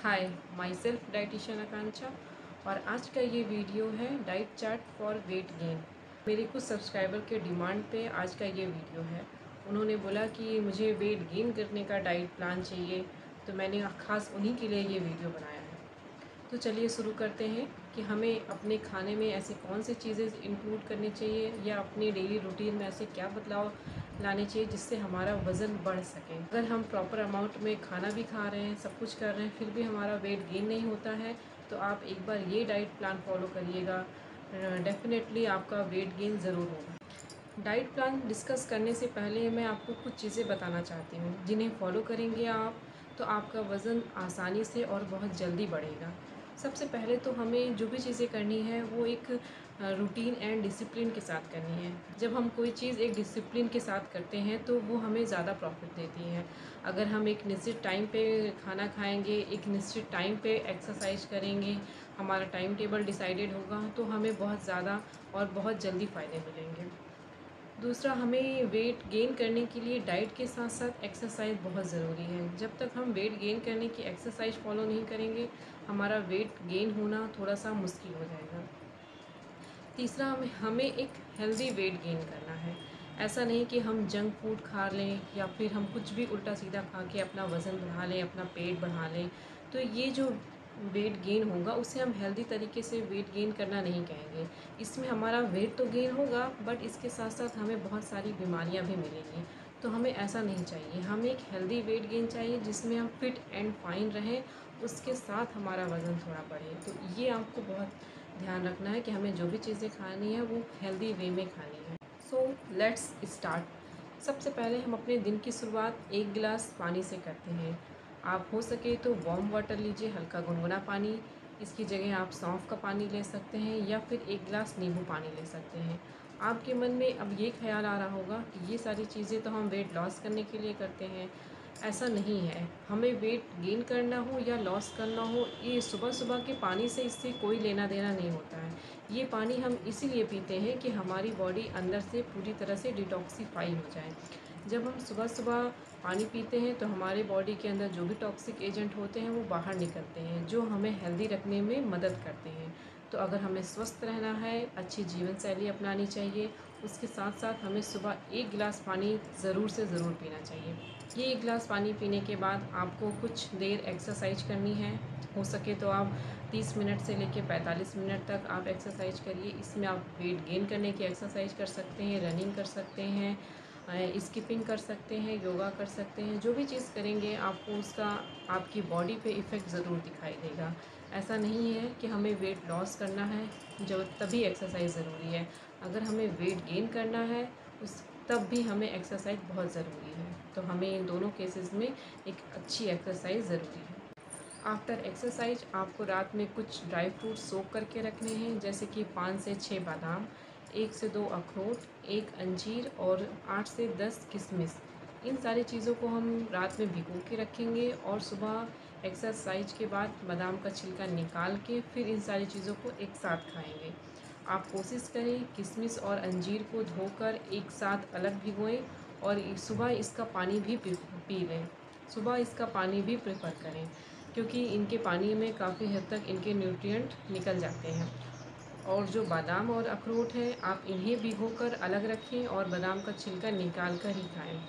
Hi, my self dietitian आकांक्षा। और आज का ये वीडियो है diet chart for weight gain. मेरे कुछ सब्सक्राइबर के डिमांड पे आज का ये वीडियो है। उन्होंने बोला कि मुझे वेट गेन करने का डाइट प्लान चाहिए, तो मैंने ख़ास उन्हीं के लिए ये वीडियो बनाया है। तो चलिए शुरू करते हैं कि हमें अपने खाने में ऐसे कौन सी चीज़ें इंक्लूड करनी चाहिए या अपनी डेली रूटीन में ऐसे क्या बदलाव लाने चाहिए जिससे हमारा वज़न बढ़ सके। अगर हम प्रॉपर अमाउंट में खाना भी खा रहे हैं, सब कुछ कर रहे हैं, फिर भी हमारा वेट गेन नहीं होता है, तो आप एक बार ये डाइट प्लान फॉलो करिएगा। डेफिनेटली आपका वेट गेन ज़रूर होगा। डाइट प्लान डिस्कस करने से पहले मैं आपको कुछ चीज़ें बताना चाहती हूँ जिन्हें फॉलो करेंगे आप तो आपका वज़न आसानी से और बहुत जल्दी बढ़ेगा। सबसे पहले तो हमें जो भी चीज़ें करनी है वो एक रूटीन एंड डिसिप्लिन के साथ करनी है। जब हम कोई चीज़ एक डिसिप्लिन के साथ करते हैं तो वो हमें ज़्यादा प्रॉफिट देती है। अगर हम एक निश्चित टाइम पे खाना खाएंगे, एक निश्चित टाइम पे एक्सरसाइज करेंगे, हमारा टाइम टेबल डिसाइडेड होगा, तो हमें बहुत ज़्यादा और बहुत जल्दी फ़ायदे मिलेंगे। दूसरा, हमें वेट गेन करने के लिए डाइट के साथ साथ एक्सरसाइज बहुत ज़रूरी है। जब तक हम वेट गेन करने की एक्सरसाइज फॉलो नहीं करेंगे, हमारा वेट गेन होना थोड़ा सा मुश्किल हो जाएगा। तीसरा, हमें एक हेल्दी वेट गेन करना है। ऐसा नहीं कि हम जंक फूड खा लें या फिर हम कुछ भी उल्टा सीधा खा के अपना वज़न बढ़ा लें, अपना पेट बढ़ा लें। तो ये जो वेट गेन होगा उसे हम हेल्दी तरीके से वेट गेन करना नहीं कहेंगे। इसमें हमारा वेट तो गेन होगा, बट इसके साथ साथ हमें बहुत सारी बीमारियां भी मिलेंगी। तो हमें ऐसा नहीं चाहिए। हमें एक हेल्दी वेट गेन चाहिए जिसमें हम फिट एंड फाइन रहें, उसके साथ हमारा वज़न थोड़ा बढ़े। तो ये आपको बहुत ध्यान रखना है कि हमें जो भी चीज़ें खानी है वो हेल्दी वे में खानी है। So let's start. सबसे पहले हम अपने दिन की शुरुआत एक गिलास पानी से करते हैं। आप हो सके तो वार्म वाटर लीजिए, हल्का गुनगुना पानी। इसकी जगह आप सौंफ का पानी ले सकते हैं या फिर एक गिलास नींबू पानी ले सकते हैं। आपके मन में अब ये ख्याल आ रहा होगा कि ये सारी चीज़ें तो हम वेट लॉस करने के लिए करते हैं। ऐसा नहीं है। हमें वेट गेन करना हो या लॉस करना हो, ये सुबह सुबह के पानी से इससे कोई लेना देना नहीं होता है। ये पानी हम इसीलिए पीते हैं कि हमारी बॉडी अंदर से पूरी तरह से डिटॉक्सिफाई हो जाए। जब हम सुबह सुबह पानी पीते हैं तो हमारे बॉडी के अंदर जो भी टॉक्सिक एजेंट होते हैं वो बाहर निकलते हैं, जो हमें हेल्दी रखने में मदद करते हैं। तो अगर हमें स्वस्थ रहना है, अच्छी जीवन शैली अपनानी चाहिए, उसके साथ साथ हमें सुबह एक गिलास पानी ज़रूर से ज़रूर पीना चाहिए। ये एक गिलास पानी पीने के बाद आपको कुछ देर एक्सरसाइज करनी है। हो सके तो आप 30 मिनट से लेकर 45 मिनट तक आप एक्सरसाइज करिए। इसमें आप वेट गेन करने की एक्सरसाइज कर सकते हैं, रनिंग कर सकते हैं, स्किपिंग कर सकते हैं, योगा कर सकते हैं। जो भी चीज़ करेंगे आपको उसका आपकी बॉडी पे इफ़ेक्ट ज़रूर दिखाई देगा। ऐसा नहीं है कि हमें वेट लॉस करना है जब तभी एक्सरसाइज ज़रूरी है। अगर हमें वेट गेन करना है उस तब भी हमें एक्सरसाइज बहुत ज़रूरी है। तो हमें इन दोनों केसेस में एक अच्छी एक्सरसाइज ज़रूरी है। आफ्टर एक्सरसाइज आपको रात में कुछ ड्राई फ्रूट सोक करके रखने हैं, जैसे कि 5 से 6 बादाम, 1 से 2 अखरोट, 1 अंजीर और 8 से 10 किशमिश। इन सारी चीज़ों को हम रात में भिगो के रखेंगे और सुबह एक्सरसाइज के बाद बादाम का छिलका निकाल के फिर इन सारी चीज़ों को एक साथ खाएंगे। आप कोशिश करें किशमिश और अंजीर को धोकर एक साथ अलग भिगोएं और सुबह इसका पानी भी पी लें। सुबह इसका पानी भी प्रेफर करें, क्योंकि इनके पानी में काफ़ी हद तक इनके न्यूट्रिएंट निकल जाते हैं। और जो बादाम और अखरोट है आप इन्हें भिगोकर अलग रखें और बादाम का छिलका निकाल कर ही खाएँ।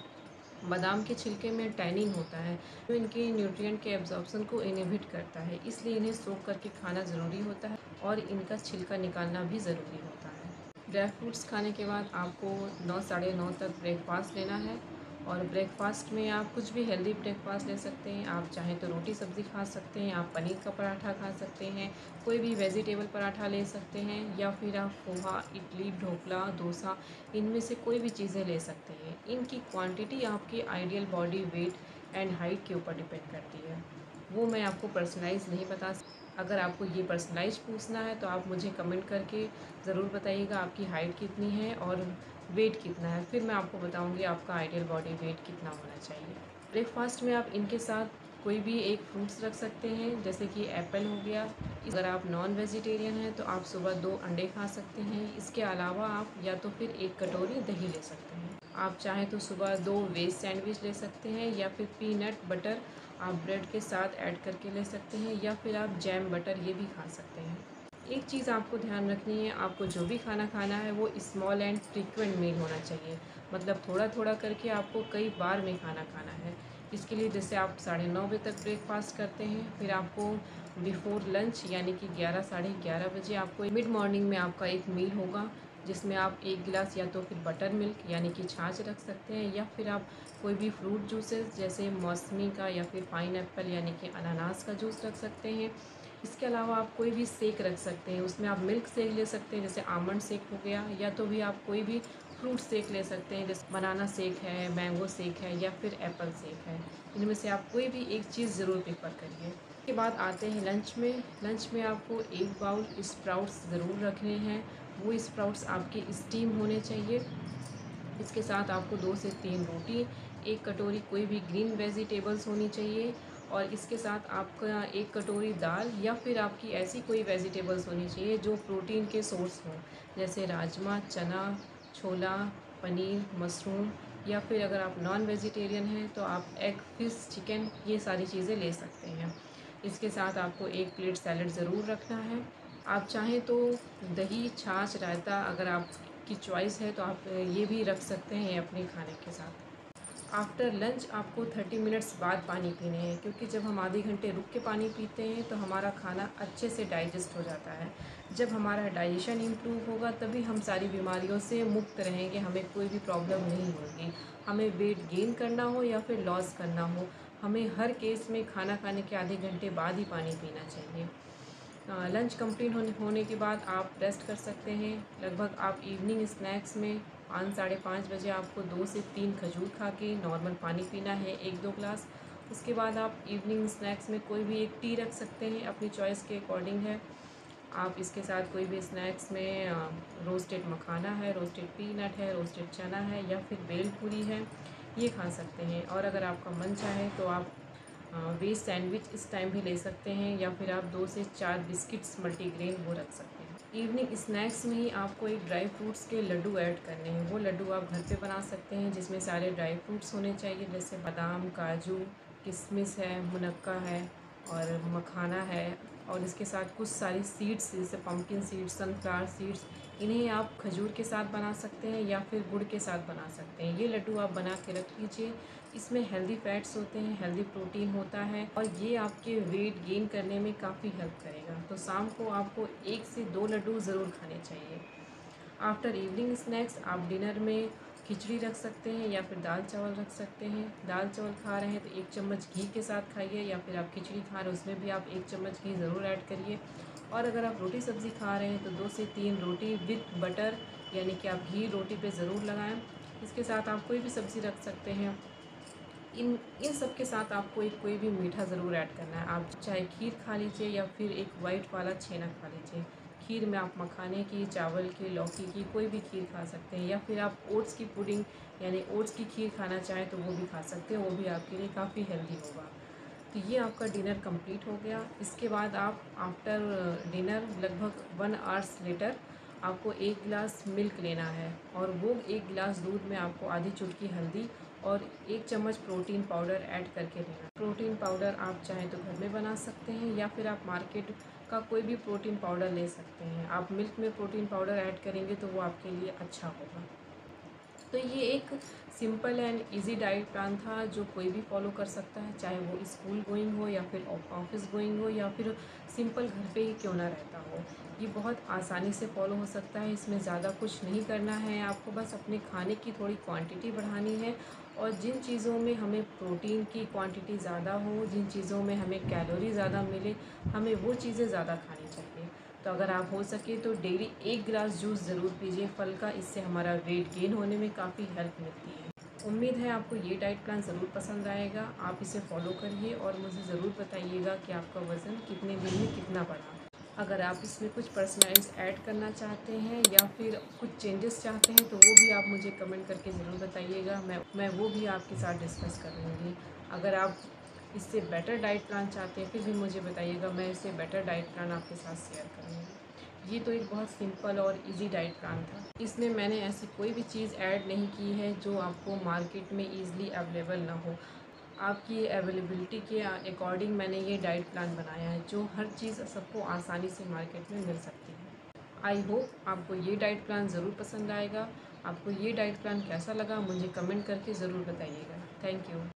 बादाम के छिलके में टैनिन होता है जो इनके न्यूट्रिएंट के एब्जॉर्प्शन को इनहिबिट करता है, इसलिए इन्हें सोख करके खाना ज़रूरी होता है और इनका छिलका निकालना भी ज़रूरी होता है। ड्राई फ्रूट्स खाने के बाद आपको 9 साढ़े 9 तक ब्रेकफास्ट लेना है। और ब्रेकफास्ट में आप कुछ भी हेल्दी ब्रेकफास्ट ले सकते हैं। आप चाहें तो रोटी सब्ज़ी खा सकते हैं, आप पनीर का पराठा खा सकते हैं, कोई भी वेजिटेबल पराठा ले सकते हैं, या फिर आप पोहा, इडली, ढोकला, डोसा, इनमें से कोई भी चीज़ें ले सकते हैं। इनकी क्वांटिटी आपके ideal body weight and height के ऊपर डिपेंड करती है। वो मैं आपको पर्सनलाइज़ नहीं बता सकती। अगर आपको ये पर्सनलाइज़ पूछना है तो आप मुझे कमेंट करके ज़रूर बताइएगा आपकी हाइट कितनी है और वेट कितना है, फिर मैं आपको बताऊंगी आपका आइडियल बॉडी वेट कितना होना चाहिए। ब्रेकफास्ट में आप इनके साथ कोई भी एक फ्रूट्स रख सकते हैं, जैसे कि एप्पल हो गया। अगर आप नॉन वेजिटेरियन हैं तो आप सुबह 2 अंडे खा सकते हैं। इसके अलावा आप या तो फिर 1 कटोरी दही ले सकते हैं। आप चाहें तो सुबह 2 वेज सैंडविच ले सकते हैं, या फिर पीनट बटर आप ब्रेड के साथ ऐड करके ले सकते हैं, या फिर आप जैम बटर ये भी खा सकते हैं। एक चीज़ आपको ध्यान रखनी है, आपको जो भी खाना खाना है वो स्मॉल एंड फ्रीक्वेंट मील होना चाहिए। मतलब थोड़ा थोड़ा करके आपको कई बार में खाना खाना है। इसके लिए जैसे आप 9:30 बजे तक ब्रेकफास्ट करते हैं, फिर आपको बिफ़ोर लंच यानी कि 11 साढ़े 11 बजे आपको मिड मॉर्निंग में आपका एक मील होगा, जिसमें आप 1 गिलास या तो फिर बटर मिल्क यानी कि छाछ रख सकते हैं, या फिर आप कोई भी फ्रूट जूसेस जैसे मौसमी का या फिर पाइनएप्पल यानी कि अनानास का जूस रख सकते हैं। इसके अलावा आप कोई भी शेक रख सकते हैं, उसमें आप मिल्क शेक ले सकते हैं जैसे आमंड शेक हो गया, या तो भी आप कोई भी फ्रूट शेक ले सकते हैं जैसे बनाना शेक है, मैंगो शेक है, या फिर एप्पल शेक है। इनमें से आप कोई भी एक चीज़ ज़रूर प्रेफर करिए। उसके बाद आते हैं लंच में। लंच में आपको 1 बाउल स्प्राउट्स ज़रूर रखने हैं। वो स्प्राउट्स आपके स्टीम होने चाहिए। इसके साथ आपको 2 से 3 रोटी, 1 कटोरी कोई भी ग्रीन वेजिटेबल्स होनी चाहिए, और इसके साथ आपका 1 कटोरी दाल या फिर आपकी ऐसी कोई वेजिटेबल्स होनी चाहिए जो प्रोटीन के सोर्स हों, जैसे राजमा, चना, छोला, पनीर, मशरूम, या फिर अगर आप नॉन वेजिटेरियन हैं तो आप एग, फिश, चिकन ये सारी चीज़ें ले सकते हैं। इसके साथ आपको 1 प्लेट सैलड ज़रूर रखना है। आप चाहें तो दही, छाछ, रायता अगर आपकी चॉइस है तो आप ये भी रख सकते हैं अपने खाने के साथ। आफ्टर लंच आपको 30 मिनट्स बाद पानी पीने हैं, क्योंकि जब हम आधे घंटे रुक के पानी पीते हैं तो हमारा खाना अच्छे से डाइजेस्ट हो जाता है। जब हमारा डाइजेशन इम्प्रूव होगा तभी हम सारी बीमारियों से मुक्त रहेंगे, हमें कोई भी प्रॉब्लम नहीं होगी। हमें वेट गेन करना हो या फिर लॉस करना हो, हमें हर केस में खाना खाने के आधे घंटे बाद ही पानी पीना चाहिए। लंच कंप्लीट होने के बाद आप रेस्ट कर सकते हैं। लगभग आप इवनिंग स्नैक्स में 5 साढ़े 5 बजे आपको 2 से 3 खजूर खा के नॉर्मल पानी पीना है 1-2 ग्लास। उसके बाद आप इवनिंग स्नैक्स में कोई भी एक टी रख सकते हैं, अपनी चॉइस के अकॉर्डिंग है। आप इसके साथ कोई भी स्नैक्स में रोस्टेड मखाना है, रोस्टेड पीनट है, रोस्टेड चना है, या फिर बेल पूरी है, ये खा सकते हैं। और अगर आपका मन चाहे तो आप वेज सैंडविच इस टाइम भी ले सकते हैं, या फिर आप 2 से 4 बिस्किट्स मल्टीग्रेन वो रख सकते हैं। इवनिंग स्नैक्स में ही आपको एक ड्राई फ्रूट्स के लड्डू ऐड करने हैं। वो लड्डू आप घर पे बना सकते हैं, जिसमें सारे ड्राई फ्रूट्स होने चाहिए, जैसे बादाम, काजू, किशमिश है, मुनक्का है और मखाना है, और इसके साथ कुछ सारी सीड्स जैसे पम्पकिन सीड्स, सनफ्लावर सीड्स, इन्हें आप खजूर के साथ बना सकते हैं या फिर गुड़ के साथ बना सकते हैं। ये लड्डू आप बना के रख लीजिए। इसमें हेल्दी फैट्स होते हैं, हेल्दी प्रोटीन होता है, और ये आपके वेट गेन करने में काफ़ी हेल्प करेगा। तो शाम को आपको 1 से 2 लड्डू ज़रूर खाने चाहिए। आफ्टर इवनिंग स्नैक्स आप डिनर में खिचड़ी रख सकते हैं या फिर दाल चावल रख सकते हैं। दाल चावल खा रहे हैं तो 1 चम्मच घी के साथ खाइए, या फिर आप खिचड़ी खा रहे हैं उसमें भी आप 1 चम्मच घी ज़रूर ऐड करिए। और अगर आप रोटी सब्ज़ी खा रहे हैं तो 2 से 3 रोटी विथ बटर यानी कि आप घी रोटी पे ज़रूर लगाएं। इसके साथ आप कोई भी सब्ज़ी रख सकते हैं। इन सब के साथ आपको एक कोई भी मीठा ज़रूर ऐड करना है। आप चाहे खीर खा लीजिए या फिर एक वाइट वाला छेना खा लीजिए। खीर में आप मखाने की, चावल की, लौकी की कोई भी खीर खा सकते हैं, या फिर आप ओट्स की पुडिंग यानी ओट्स की खीर खाना चाहें तो वो भी खा सकते हैं, वो भी आपके लिए काफ़ी हेल्दी होगा। तो ये आपका डिनर कंप्लीट हो गया। इसके बाद आप आफ्टर डिनर लगभग 1 आवर्स लेटर आपको 1 गिलास मिल्क लेना है, और वो 1 गिलास दूध में आपको आधी चुटकी हल्दी और 1 चम्मच प्रोटीन पाउडर ऐड करके लेना। प्रोटीन पाउडर आप चाहें तो घर में बना सकते हैं, या फिर आप मार्केट का कोई भी प्रोटीन पाउडर ले सकते हैं। आप मिल्क में प्रोटीन पाउडर ऐड करेंगे तो वो आपके लिए अच्छा होगा। तो ये एक simple and easy diet plan था जो कोई भी फॉलो कर सकता है, चाहे वो स्कूल गोइंग हो या फिर ऑफिस गोइंग हो, या फिर सिंपल घर पे ही क्यों ना रहता हो। ये बहुत आसानी से फॉलो हो सकता है। इसमें ज़्यादा कुछ नहीं करना है, आपको बस अपने खाने की थोड़ी क्वांटिटी बढ़ानी है, और जिन चीज़ों में हमें प्रोटीन की क्वांटिटी ज़्यादा हो, जिन चीज़ों में हमें कैलोरी ज़्यादा मिले, हमें वो चीज़ें ज़्यादा खानी चाहिए। तो अगर आप हो सके तो डेली 1 गिलास जूस ज़रूर पीजिए फल का, इससे हमारा वेट गेन होने में काफ़ी हेल्प मिलती है। उम्मीद है आपको ये डाइट प्लान ज़रूर पसंद आएगा। आप इसे फॉलो करिए और मुझे ज़रूर बताइएगा कि आपका वज़न कितने दिन में कितना बढ़ा। अगर आप इसमें कुछ पर्सनलाइज ऐड करना चाहते हैं या फिर कुछ चेंजेस चाहते हैं तो वो भी आप मुझे कमेंट करके ज़रूर बताइएगा। मैं वो भी आपके साथ डिस्कस कर लूँगी। अगर आप इससे बेटर डाइट प्लान चाहते हैं फिर भी मुझे बताइएगा, मैं इससे बेटर डाइट प्लान आपके साथ शेयर करूँगी। ये तो एक बहुत सिंपल और इजी डाइट प्लान था। इसमें मैंने ऐसी कोई भी चीज़ ऐड नहीं की है जो आपको मार्केट में ईज़िली अवेलेबल ना हो। आपकी अवेलेबिलिटी के अकॉर्डिंग मैंने ये डाइट प्लान बनाया है, जो हर चीज़ सबको आसानी से मार्केट में मिल सकती है। आई होप आपको ये डाइट प्लान ज़रूर पसंद आएगा। आपको ये डाइट प्लान कैसा लगा मुझे कमेंट करके ज़रूर बताइएगा। Thank you.